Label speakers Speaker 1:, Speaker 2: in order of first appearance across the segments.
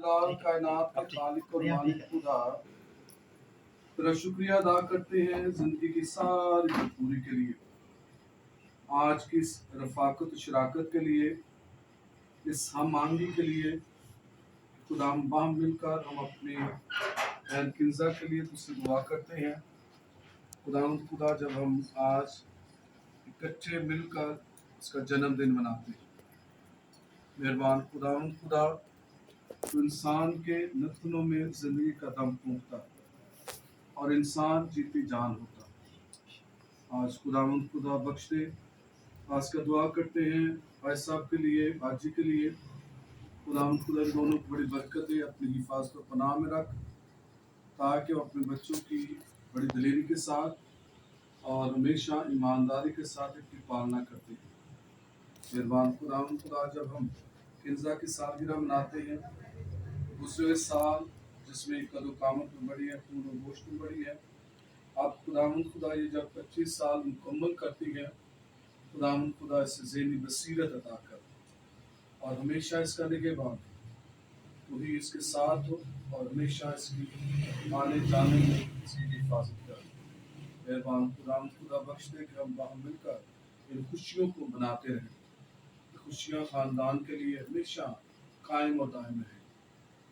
Speaker 1: परवरदिगार कायनात के खालिक और मालिक खुदा तेरा शुक्रिया अदा करते हैं जिंदगी की सारी भरपूरी के लिए, आज की इस रफाकत शराकत के लिए, इस हम आंगी के लिए। खुदा हम बाम मिलकर हम अपने बहन किंजा के लिए तुझसे दुआ करते हैं। खुदा जब हम आज इकट्ठे मिलकर उसका जन्मदिन मनाते हैं, मेहरबान खुदा तो इंसान के नथनों में जिंदगी का दम फूंकता और इंसान जीती जान होता। आज खुदा बख्श दे। आज का दुआ करते हैं भाई साहब के लिए, बाजी के लिए। खुदा इन दोनों को बड़ी बरकत दे, अपनी हिफाजत और पनाह में रख, ताकि वो अपने बच्चों की बड़ी दलेरी के साथ और हमेशा ईमानदारी के साथ इनकी पालना करते हैं। मेहरबान खुदा जब हम किंजा की सालगिरह मनाते हैं, दूसरे साल जिसमें कदो कामत में बड़ी है, पूर्ण गोश्त में बड़ी है, अब खुदा ये जब 25 साल मुकम्मल करती है, खुदा इसे ज़हनी बसीरत अता कर और हमेशा इसका निगहबान तू ही इसके साथ हो और हमेशा इसकी आने जाने में इसकी हिफाजत कर। मेहरबान खुदा बख्श दे कि हम बाहर मिलकर इन खुशियों को मनाते रहें। खुशियाँ ख़ानदान के लिए हमेशा कायम और दायम रहे।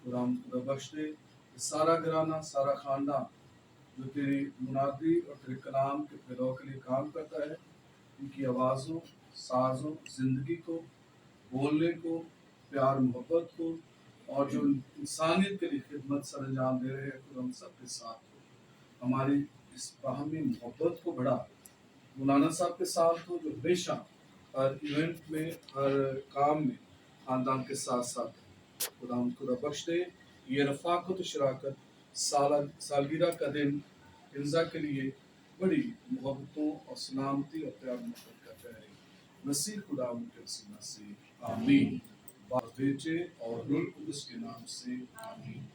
Speaker 1: खुदा बख्श दे सारा घराना, सारा ख़ानदान जो तेरी मुनादी और तेरे कलाम के फैलाव के लिए काम करता है, इनकी आवाज़ों, साज़ों, ज़िंदगी को, बोलने को, प्यार मोहब्बत को और जो इंसानियत के लिए खिदमत सर अंजाम दे रहे हैं, खुदा हम सबके साथ हो। हमारी इस बाहमी मोहब्बत को बढ़ा। मौलाना साहब के साथ हो जो हमेशा हर इवेंट में, हर काम में ख़ानदान के साथ साथ। खुदा बख्श दे ये रफ़ाकत शराकत सालगिरह का दिन किंजा के लिए बड़ी मोहब्बतों और सलामती और प्यार मोहब्बत का ठहरे। मसीह खुदा उनके वसीला से आमीन। बाप, बेटे और रूह कुद्दूस के नाम से आमीन।